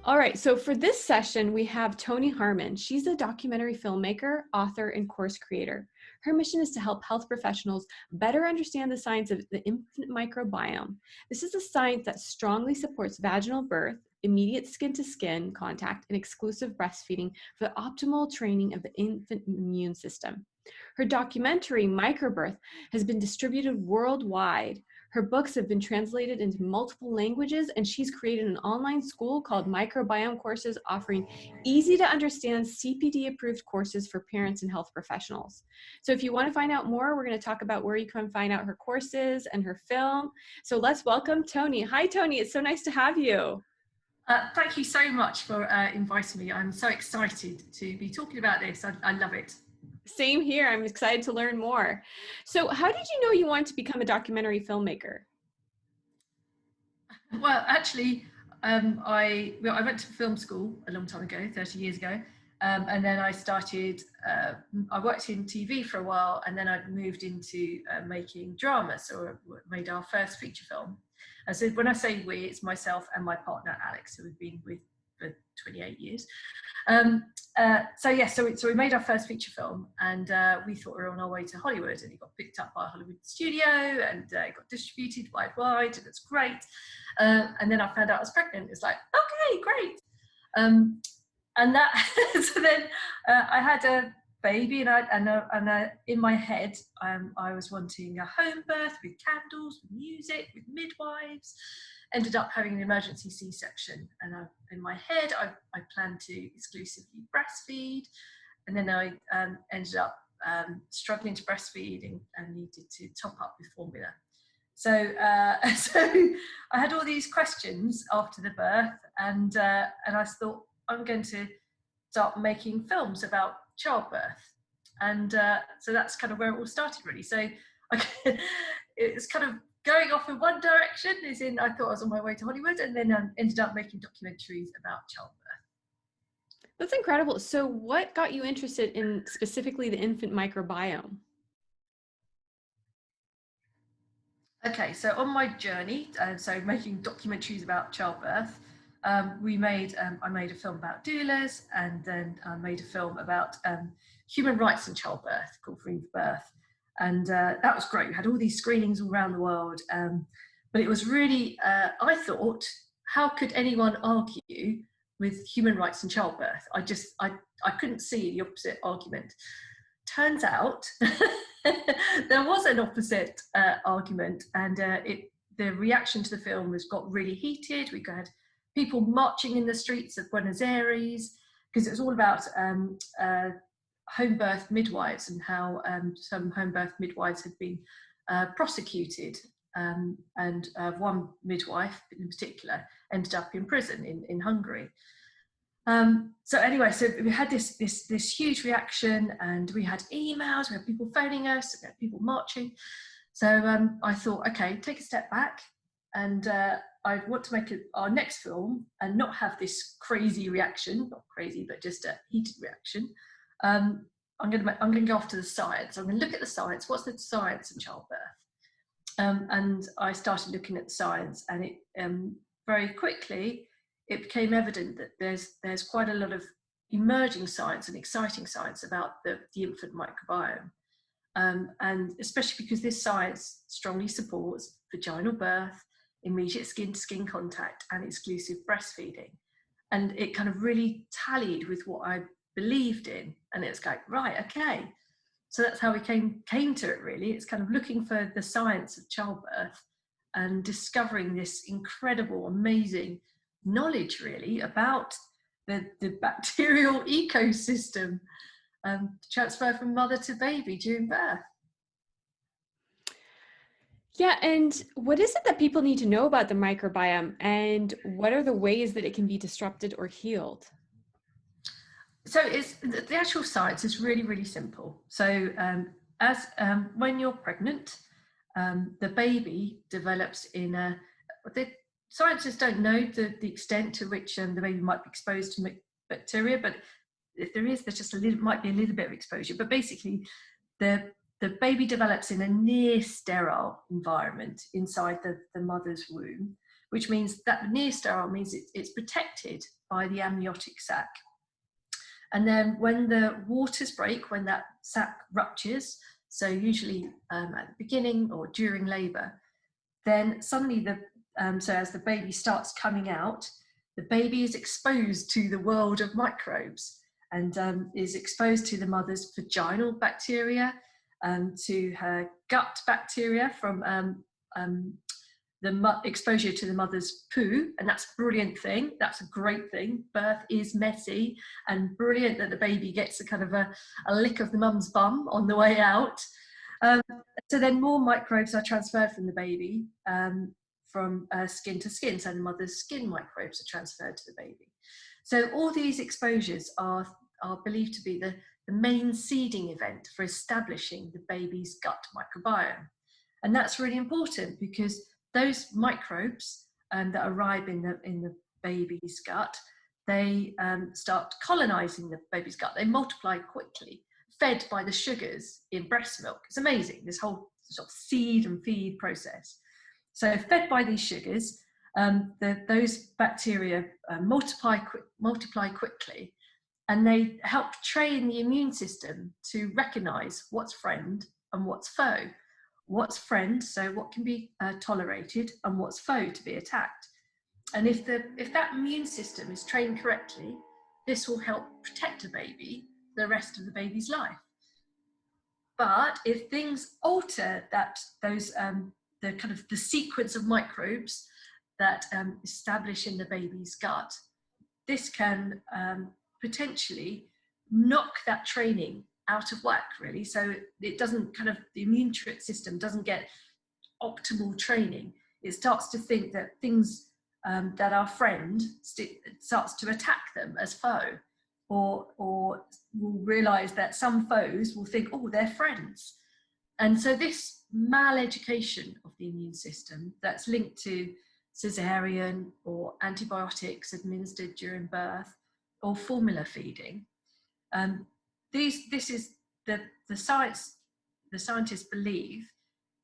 All right, so for this session, we have Toni Harmon. She's a documentary filmmaker, author, and course creator. Her mission is to help health professionals better understand the science of the infant microbiome. This is a science that strongly supports vaginal birth, immediate skin-to-skin contact, and exclusive breastfeeding for the optimal training of the infant immune system. Her documentary, Microbirth, has been distributed worldwide. Her books have been translated into multiple languages, and she's created an online school called Microbiome Courses, offering easy to understand CPD approved courses for parents and health professionals. So if you want to find out more, we're going to talk about where you can find out her courses and her film. So let's welcome Toni. Hi, Toni. It's so nice to have you. Thank you so much for inviting me. I'm so excited to be talking about this. I love it. Same here. I'm excited to learn more. So how did you know you wanted to become a documentary filmmaker? Well, actually, I went to film school a long time ago, 30 years ago. And then I started, I worked in TV for a while, and then I moved into making drama. So I made our first feature film. And so when I say we, it's myself and my partner, Alex, who we've been with for 28 years. So we made our first feature film, and we thought we were on our way to Hollywood, and it got picked up by a Hollywood studio, and it got distributed worldwide, and it's great. And then I found out I was pregnant. It's like, okay, great. And that so then I had a baby, and in my head I was wanting a home birth with candles, with music, with midwives. Ended up having an emergency C-section, and in my head I planned to exclusively breastfeed, and then I ended up struggling to breastfeed and needed to top up with formula. So I had all these questions after the birth, and I thought, I'm going to start making films about childbirth, and so that's kind of where it all started, really. So it's kind of going off in one direction, as in I thought I was on my way to Hollywood, and then ended up making documentaries about childbirth. That's incredible. So what got you interested in specifically the infant microbiome? Okay, so on my journey, so making documentaries about childbirth, I made a film about doulas, and then I made a film about human rights in childbirth called Free for Birth. And that was great. We had all these screenings all around the world. But it was really, I thought, how could anyone argue with human rights in childbirth? I couldn't see the opposite argument. Turns out there was an opposite argument, and the reaction to the film got really heated. We had people marching in the streets of Buenos Aires, because it was all about home birth midwives, and how some home birth midwives had been prosecuted, and one midwife in particular ended up in prison in Hungary. So anyway, so we had this huge reaction, and we had emails, we had people phoning us, we had people marching. So I thought, okay, take a step back, and I want to make our next film and not have this crazy reaction, not crazy, but just a heated reaction. I'm going to go off to the science. I'm going to look at the science. What's the science in childbirth? And I started looking at the science, and it very quickly it became evident that there's quite a lot of emerging science and exciting science about the infant microbiome, and especially because this science strongly supports vaginal birth, immediate skin-to-skin contact, and exclusive breastfeeding. And it kind of really tallied with what I believed in, and it's like, right, okay. So that's how we came to it, really. It's kind of looking for the science of childbirth and discovering this incredible, amazing knowledge, really, about the bacterial ecosystem, transfer from mother to baby during birth. Yeah, and what is it that people need to know about the microbiome, and what are the ways that it can be disrupted or healed? So it's the actual science is really, really simple. So when you're pregnant, the baby develops in the scientists don't know the extent to which the baby might be exposed to bacteria, but if there's just might be a little bit of exposure. But basically, the baby develops in a near sterile environment inside the mother's womb, which means that near sterile means it's protected by the amniotic sac. And then when the waters break, when that sac ruptures, so usually at the beginning or during labour, then suddenly so as the baby starts coming out, the baby is exposed to the world of microbes and is exposed to the mother's vaginal bacteria, to her gut bacteria from the exposure to the mother's poo, and that's a brilliant thing. That's a great thing. Birth is messy, and brilliant that the baby gets a kind of a lick of the mum's bum on the way out. So then more microbes are transferred from the baby from skin to skin. So the mother's skin microbes are transferred to the baby. So all these exposures are believed to be the main seeding event for establishing the baby's gut microbiome. And that's really important because those microbes that arrive in the baby's gut, they start colonizing the baby's gut. They multiply quickly, fed by the sugars in breast milk. It's amazing, this whole sort of seed and feed process. So fed by these sugars, those bacteria multiply quickly, and they help train the immune system to recognize what's friend and what's foe. What's friend, so what can be tolerated, and what's foe, to be attacked. And if that immune system is trained correctly, this will help protect a baby the rest of the baby's life. But if things alter the sequence of microbes that establish in the baby's gut, this can potentially knock that training out of whack, really. So it doesn't the immune system doesn't get optimal training. It starts to think that things that are friend starts to attack them as foe, or will realize that some foes will think, oh, they're friends. And so this maleducation of the immune system that's linked to cesarean or antibiotics administered during birth or formula feeding, this is the scientists believe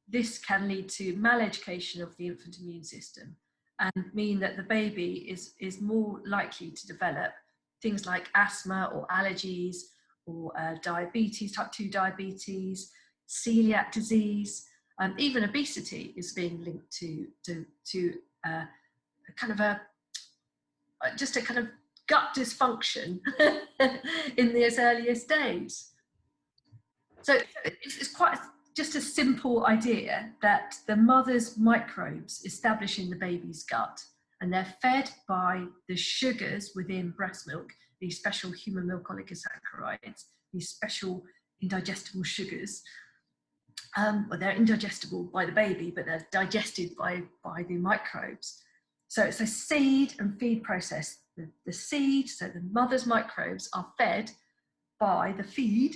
this can lead to maleducation of the infant immune system and mean that the baby is more likely to develop things like asthma or allergies or diabetes, type 2 diabetes, celiac disease, even obesity is being linked to just a kind of gut dysfunction in those earliest days. So it's quite just a simple idea that the mother's microbes establish in the baby's gut, and they're fed by the sugars within breast milk, these special human milk oligosaccharides, these special indigestible sugars. Well, they're indigestible by the baby, but they're digested by the microbes. So it's a seed and feed process. The seed, so the mother's microbes, are fed by the feed,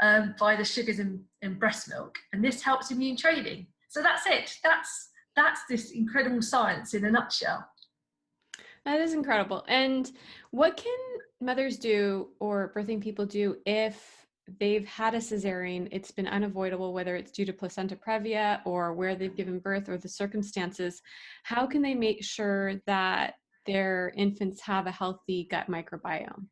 by the sugars in breast milk, and this helps immune training. So that's it. That's this incredible science in a nutshell. That is incredible. And what can mothers do or birthing people do if they've had a cesarean, it's been unavoidable, whether it's due to placenta previa or where they've given birth or the circumstances? How can they make sure that their infants have a healthy gut microbiome?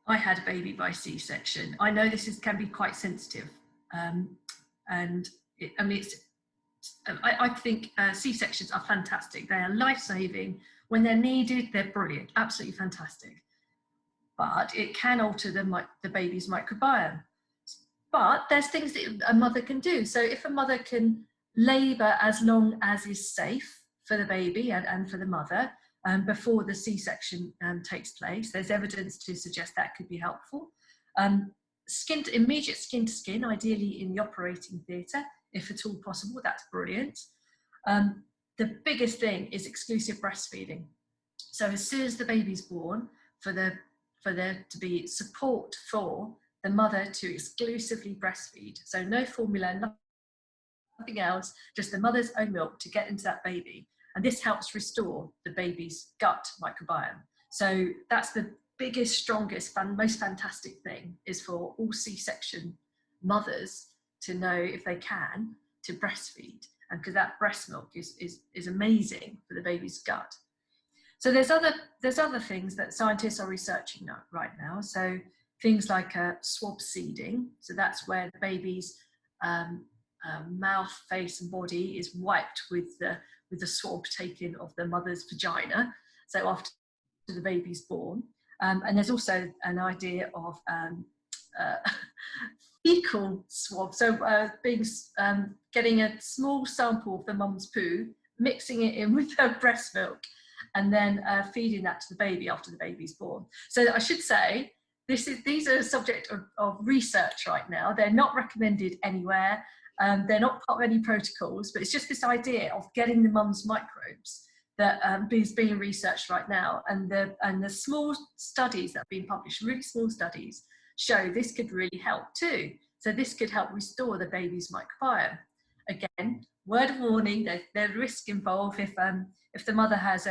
I had a baby by C-section. I know this can be quite sensitive, and I think C-sections are fantastic. They are life-saving. When they're needed, they're brilliant, absolutely fantastic. But it can alter the baby's microbiome. But there's things that a mother can do. So if a mother can labour as long as is safe for the baby and for the mother before the C-section takes place, there's evidence to suggest that could be helpful. Immediate skin to skin, ideally in the operating theatre, if at all possible, that's brilliant. The biggest thing is exclusive breastfeeding. So as soon as the baby's born, for there to be support for the mother to exclusively breastfeed. So no formula, nothing else, just the mother's own milk to get into that baby. And this helps restore the baby's gut microbiome. So that's the biggest, strongest, most fantastic thing, is for all C-section mothers to know, if they can, to breastfeed. because that breast milk is amazing for the baby's gut. So there's other things that scientists are researching right now. So things like swab seeding. So that's where the baby's mouth, face, and body is wiped with the swab taken of the mother's vagina. So after the baby's born, and there's also an idea of fecal swab. So getting a small sample of the mum's poo, mixing it in with her breast milk, and then feeding that to the baby after the baby's born. So I should say, these are a subject of research right now. They're not recommended anywhere. They're not part of any protocols, but it's just this idea of getting the mum's microbes that is being researched right now. And the small studies that have been published, really small studies, show this could really help too. So this could help restore the baby's microbiome. Again, word of warning, there's risk involved if the mother has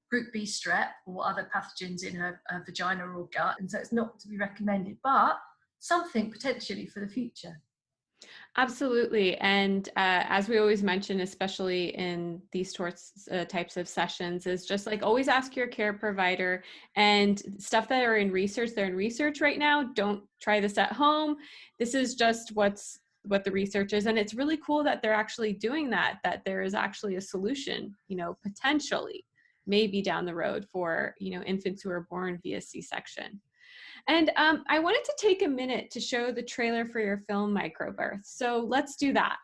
group B strep or other pathogens in her vagina or gut, and so it's not to be recommended, but something potentially for the future. Absolutely. And as we always mention, especially in these types of sessions, is just like always ask your care provider, and stuff that are in research, they're in research right now. Don't try this at home. This is just what the research is. And it's really cool that they're actually doing that there is actually a solution, potentially maybe down the road for, infants who are born via C-section. And I wanted to take a minute to show the trailer for your film, Microbirth. So let's do that.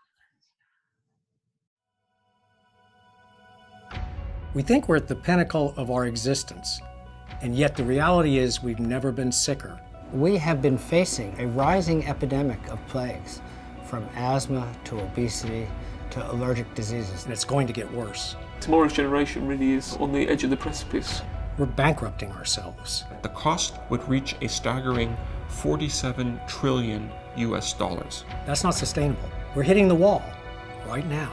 We think we're at the pinnacle of our existence, and yet the reality is we've never been sicker. We have been facing a rising epidemic of plagues, from asthma to obesity to allergic diseases. And it's going to get worse. Tomorrow's generation really is on the edge of the precipice. We're bankrupting ourselves. The cost would reach a staggering $47 trillion US. That's not sustainable. We're hitting the wall right now.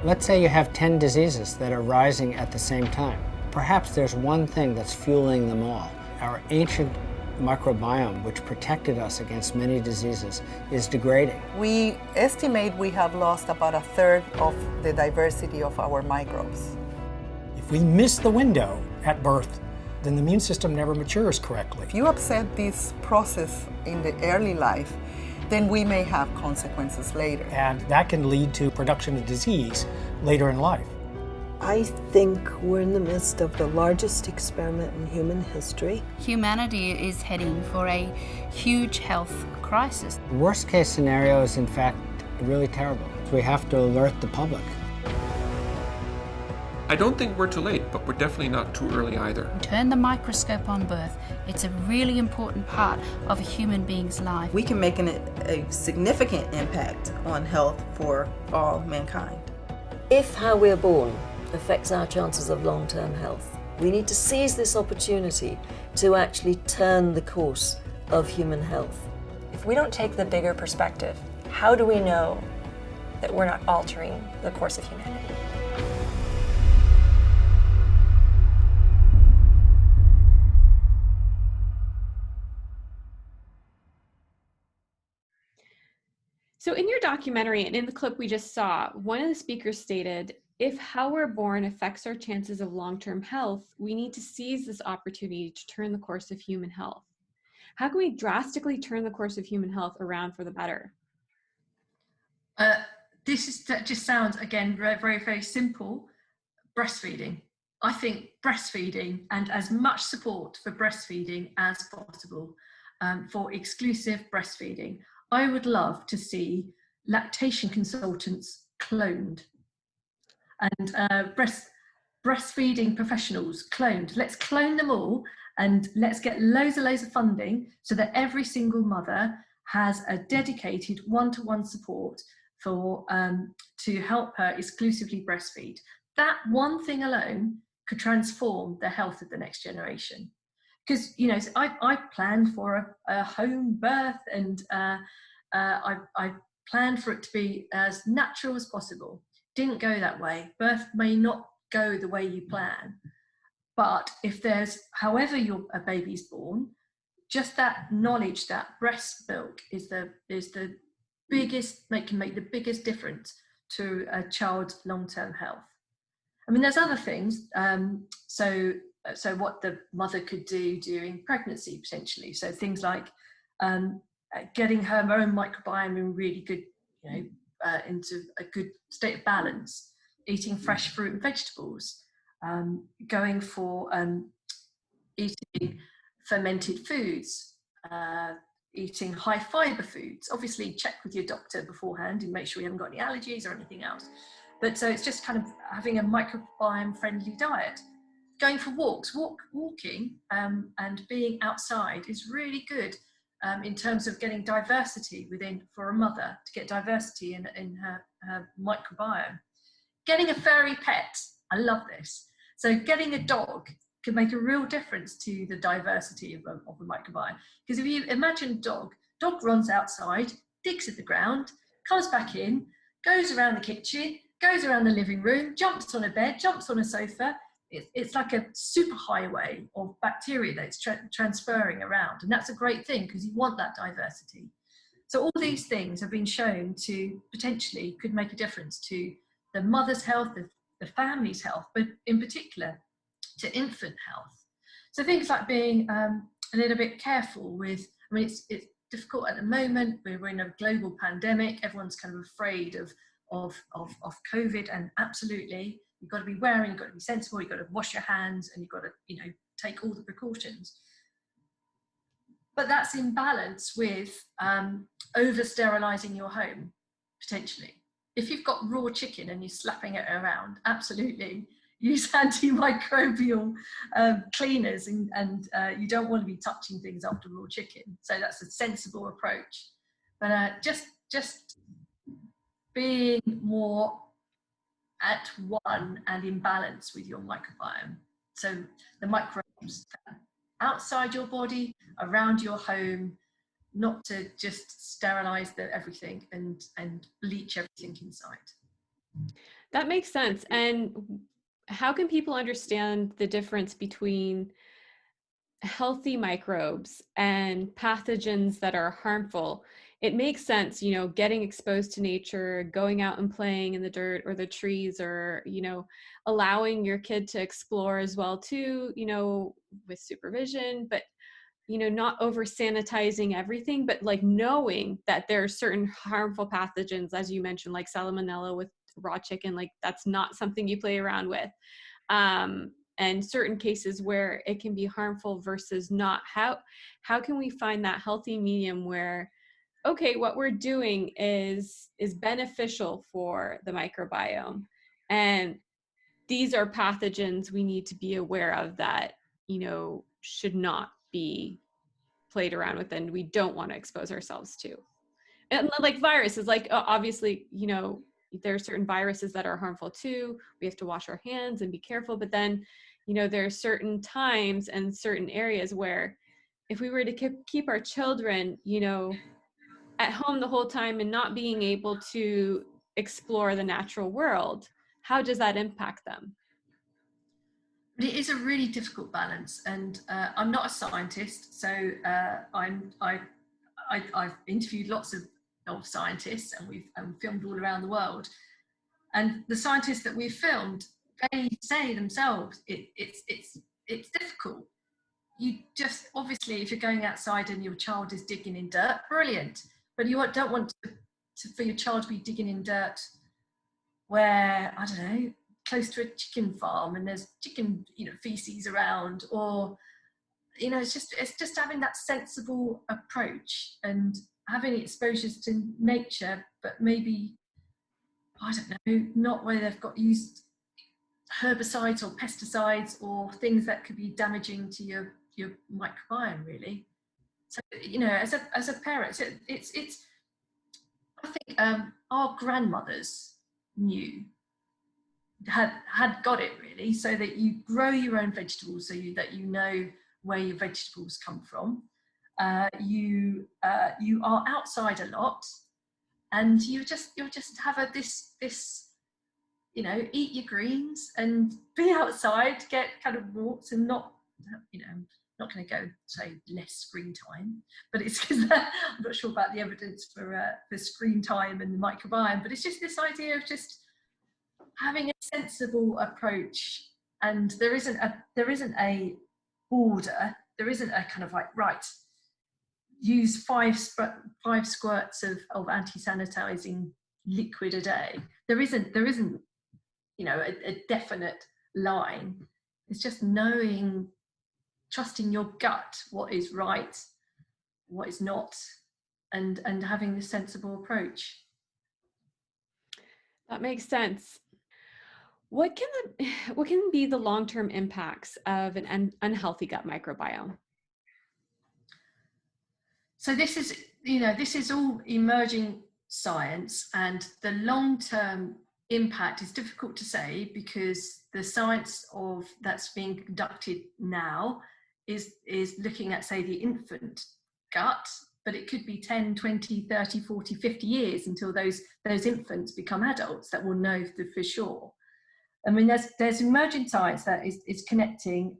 Let's say you have 10 diseases that are rising at the same time. Perhaps there's one thing that's fueling them all. Our ancient microbiome, which protected us against many diseases, is degrading. We estimate we have lost about a third of the diversity of our microbes. If we miss the window at birth, then the immune system never matures correctly. If you upset this process in the early life, then we may have consequences later. And that can lead to production of disease later in life. I think we're in the midst of the largest experiment in human history. Humanity is heading for a huge health crisis. The worst case scenario is in fact really terrible. We have to alert the public. I don't think we're too late, but we're definitely not too early either. Turn the microscope on birth. It's a really important part of a human being's life. We can make a significant impact on health for all mankind. If how we're born affects our chances of long-term health, we need to seize this opportunity to actually turn the course of human health. If we don't take the bigger perspective, how do we know that we're not altering the course of humanity? So in your documentary and in the clip we just saw, one of the speakers stated, if how we're born affects our chances of long-term health, we need to seize this opportunity to turn the course of human health. How can we drastically turn the course of human health around for the better? That just sounds, again, very, very, very simple. Breastfeeding. I think breastfeeding and as much support for breastfeeding as possible, for exclusive breastfeeding. I would love to see lactation consultants cloned and breastfeeding professionals cloned. Let's clone them all and let's get loads of funding so that every single mother has a dedicated one-to-one support for to help her exclusively breastfeed. That one thing alone could transform the health of the next generation. Because, you know, I planned for a home birth and I planned for it to be as natural as possible. Didn't go that way. Birth may not go the way you plan. But if there's, however a baby's born, just that knowledge that breast milk is the can make the biggest difference to a child's long-term health. I mean, there's other things. So what the mother could do during pregnancy potentially. So things like getting her own microbiome in really good, into a good state of balance, eating fresh fruit and vegetables, going for eating fermented foods, eating high fiber foods. Obviously check with your doctor beforehand and make sure you haven't got any allergies or anything else. But so it's just kind of having a microbiome friendly diet. Going for walks, walking and being outside is really good in terms of getting diversity for a mother, to get diversity in her microbiome. Getting a furry pet, I love this. So getting a dog can make a real difference to the diversity of the microbiome. Because if you imagine dog runs outside, digs at the ground, comes back in, goes around the kitchen, goes around the living room, jumps on a bed, jumps on a sofa. It's like a super highway of bacteria that's transferring around. And that's a great thing because you want that diversity. So all these things have been shown to potentially could make a difference to the mother's health, the family's health, but in particular to infant health. So things like being a little bit careful with, I mean, it's difficult at the moment. We're in a global pandemic. Everyone's kind of afraid of COVID, and absolutely, you've got to be wearing, you've got to be sensible, you've got to wash your hands, and you've got to, take all the precautions. But that's in balance with over-sterilising your home, potentially. If you've got raw chicken and you're slapping it around, absolutely, use antimicrobial cleaners, and you don't want to be touching things after raw chicken. So that's a sensible approach. But just being more at one and in balance with your microbiome. So the microbes outside your body, around your home, not to just sterilize everything and bleach everything inside. That makes sense. And how can people understand the difference between healthy microbes and pathogens that are harmful? It makes sense, getting exposed to nature, going out and playing in the dirt or the trees, or, allowing your kid to explore as well too, with supervision, but, not over sanitizing everything, but like knowing that there are certain harmful pathogens, as you mentioned, like salmonella with raw chicken, like that's not something you play around with. And certain cases where it can be harmful versus not. How can we find that healthy medium where, okay, what we're doing is beneficial for the microbiome, and these are pathogens we need to be aware of that, should not be played around with and we don't want to expose ourselves to. And like viruses, like obviously, there are certain viruses that are harmful too. We have to wash our hands and be careful. But then, there are certain times and certain areas where if we were to keep our children, at home the whole time and not being able to explore the natural world, how does that impact them? It is a really difficult balance, and I'm not a scientist, so I've interviewed lots of scientists, and we've filmed all around the world. And the scientists that we've filmed, they say themselves, it's difficult. You just, obviously, if you're going outside and your child is digging in dirt, brilliant. But you don't want for your child to be digging in dirt where, I don't know, close to a chicken farm and there's chicken, feces around, or, it's just having that sensible approach and having exposures to nature, but maybe, I don't know, not where they've got used herbicides or pesticides or things that could be damaging to your microbiome, really. So, as a parent, it's I think our grandmothers had got it, really, so that you grow your own vegetables, so that you know where your vegetables come from. You are outside a lot, and you'll just have this eat your greens and be outside, get kind of walks, and not not going to go say less screen time, but it's because I'm not sure about the evidence for screen time and the microbiome, but it's just this idea of just having a sensible approach. And there isn't a order, there isn't a kind of like, right, use five squirts of anti-sanitizing liquid a day. There isn't you know, a definite line. It's just knowing, trusting your gut, what is right, what is not, and having this sensible approach. That makes sense. What can be the long-term impacts of an unhealthy gut microbiome? So this is all emerging science, and the long-term impact is difficult to say because the science that's being conducted now is looking at, say, the infant gut, but it could be 10, 20, 30, 40, 50 years until those infants become adults that will know for sure. I mean, there's emerging science that is connecting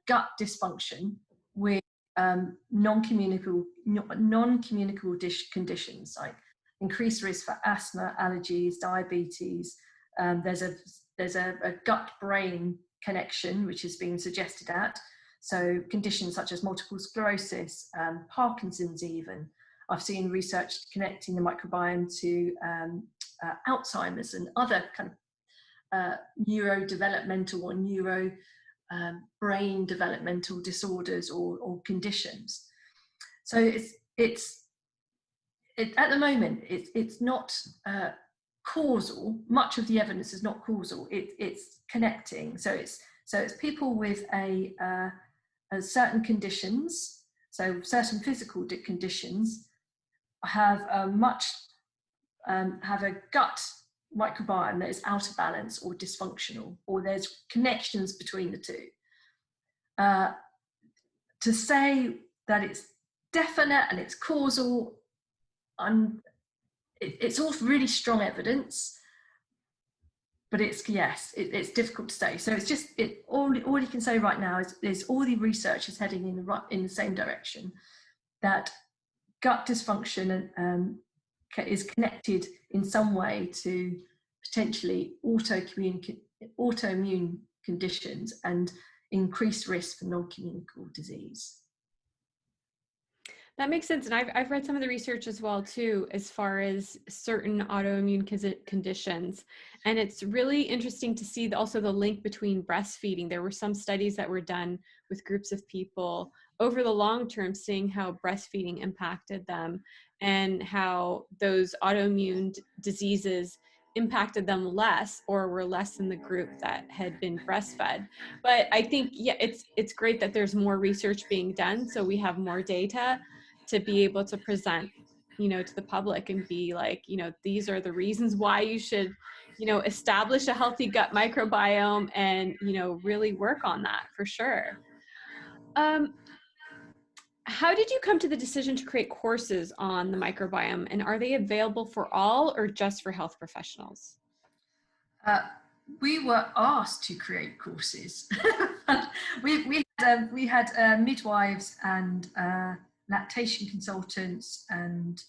gut dysfunction with non-communicable conditions like increased risk for asthma, allergies, diabetes. There's a gut-brain connection which is being suggested at. So conditions such as multiple sclerosis, Parkinson's even. I've seen research connecting the microbiome to Alzheimer's and other kind of neurodevelopmental or brain developmental disorders or conditions. So it's at the moment it's not causal. Much of the evidence is not causal. It's connecting. So it's people with a certain conditions. So certain physical conditions have a gut microbiome that is out of balance or dysfunctional, or there's connections between the two. To say that it's definite and it's causal, it's all really strong evidence, but it's difficult to say. So it's just all you can say right now is all the research is heading in the same direction, that gut dysfunction is connected in some way to potentially autoimmune conditions and increased risk for non-communicable disease. That makes sense. And I've read some of the research as well too, as far as certain autoimmune conditions. And it's really interesting to see also the link between breastfeeding. There were some studies that were done with groups of people over the long term, seeing how breastfeeding impacted them and how those autoimmune diseases impacted them less or were less in the group that had been breastfed. But I think, yeah, it's great that there's more research being done, so we have more data to be able to present, to the public and be like, these are the reasons why you should, establish a healthy gut microbiome and, really work on that for sure. How did you come to the decision to create courses on the microbiome, and are they available for all or just for health professionals? We were asked to create courses. we had midwives and lactation consultants and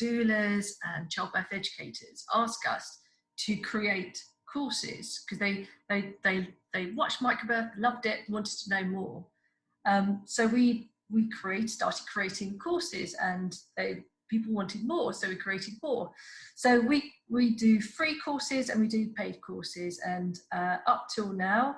doulas and childbirth educators ask us to create courses because they watched Microbirth, loved it, wanted to know more. So we started creating courses, and people wanted more, so we created more. So we do free courses and we do paid courses, and up till now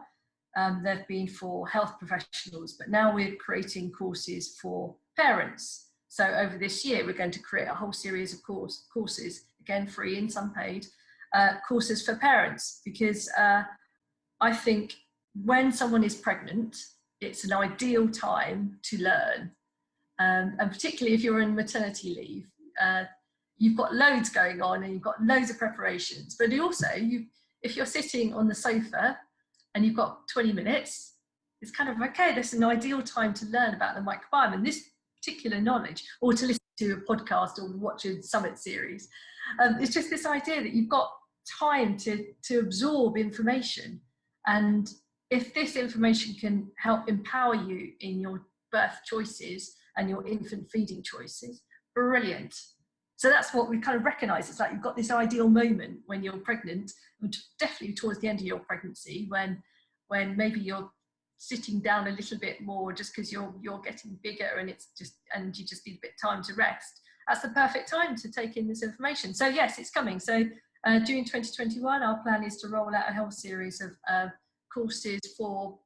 they've been for health professionals, but now we're creating courses for parents. So over this year we're going to create a whole series of courses, again free and some paid, courses for parents, because I think when someone is pregnant, it's an ideal time to learn. And particularly if you're in maternity leave, you've got loads going on and you've got loads of preparations, but also if you're sitting on the sofa and you've got 20 minutes, it's kind of okay, that's an ideal time to learn about the microbiome and this particular knowledge, or to listen to a podcast or watch a summit series. It's just this idea that you've got time to absorb information, and if this information can help empower you in your birth choices and your infant feeding choices, brilliant. So that's what we kind of recognize. It's like you've got this ideal moment when you're pregnant, and definitely towards the end of your pregnancy, when maybe you're sitting down a little bit more just because you're getting bigger and you just need a bit of time to rest. That's the perfect time to take in this information. So yes, it's coming. So during 2021, our plan is to roll out a whole series of courses for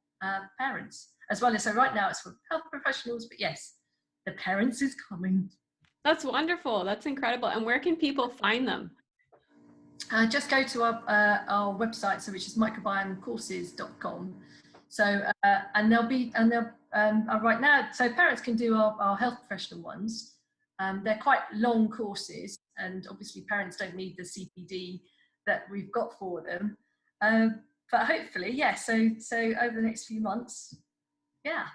parents, as well as, so right now it's for health professionals, but yes, the parents is coming. That's wonderful. That's incredible. And where can people find them? Just go to our website, so which is microbiomecourses.com. So and they'll right now, so parents can do our health professional ones. They're quite long courses, and obviously parents don't need the CPD that we've got for them. But hopefully, yeah. So over the next few months, yeah.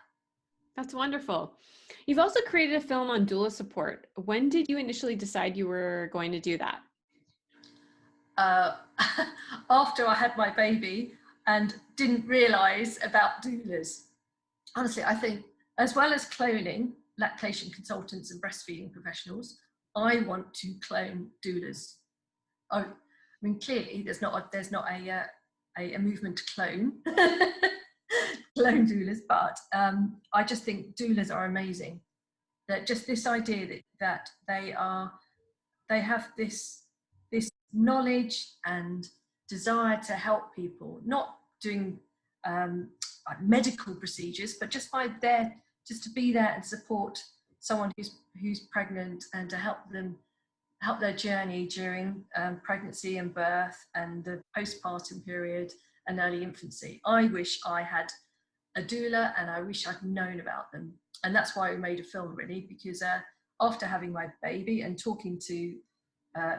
That's wonderful. You've also created a film on doula support. When did you initially decide you were going to do that? After I had my baby and didn't realize about doulas. Honestly, I think as well as cloning lactation consultants and breastfeeding professionals, I want to clone doulas. I mean, clearly there's not a movement to clone clone doulas, but I just think doulas are amazing. That just this idea that they have this knowledge and desire to help people, not doing like medical procedures, but just to be there and support someone who's pregnant, and to help their journey during pregnancy and birth and the postpartum period and early infancy. I wish I had a doula, and I wish I'd known about them. And that's why we made a film, really, because after having my baby and talking to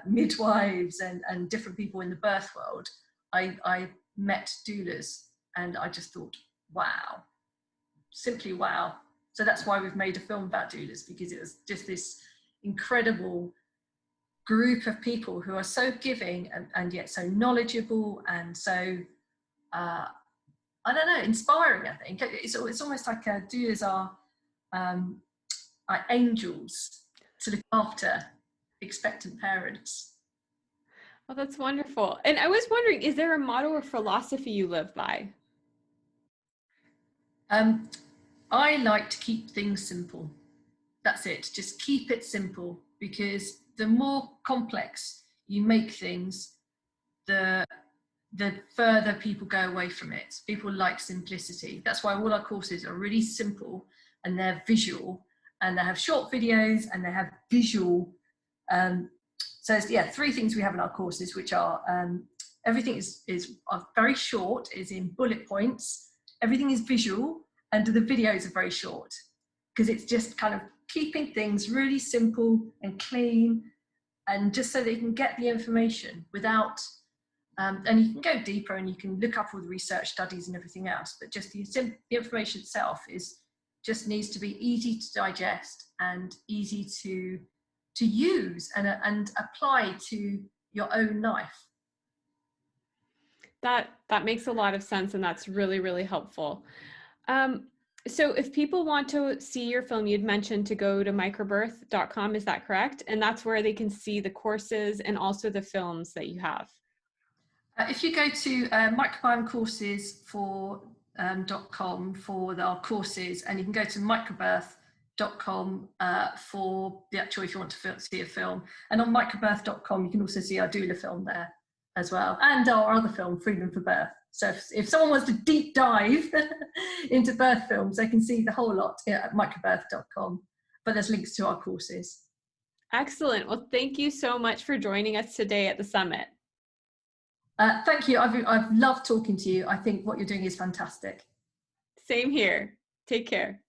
midwives and different people in the birth world, I met doulas, and I just thought, wow, simply wow. So that's why we've made a film about doulas, because it was just this incredible group of people who are so giving and yet so knowledgeable and so I don't know, inspiring. I think it's almost like doulas are like angels to look after expectant parents. Oh, that's wonderful. And I was wondering, is there a motto or philosophy you live by? I like to keep things simple. That's it. Just keep it simple, because the more complex you make things, the further people go away from it. People like simplicity. That's why all our courses are really simple, and they're visual, and they have short videos, and they have visual. So yeah, 3 things we have in our courses, which are everything is very short, is in bullet points. Everything is visual, and the videos are very short, because it's just kind of keeping things really simple and clean, and just so that you can get the information without. And you can go deeper, and you can look up all the research studies and everything else, but just the information itself just needs to be easy to digest and easy to use and apply to your own life. That makes a lot of sense, and that's really, really helpful. So if people want to see your film, you'd mentioned to go to microbirth.com, is that correct? And that's where they can see the courses and also the films that you have. If you go to microbiomecourses.com for our courses, and you can go to microbirth.com for the actual, if you want to see a film. And on microbirth.com, you can also see our doula film there as well, and our other film, Freedom for Birth. So if someone wants to deep dive into birth films, they can see the whole lot at microbirth.com, but there's links to our courses. Excellent. Well, thank you so much for joining us today at the summit. Thank you. I've loved talking to you. I think what you're doing is fantastic. Same here. Take care.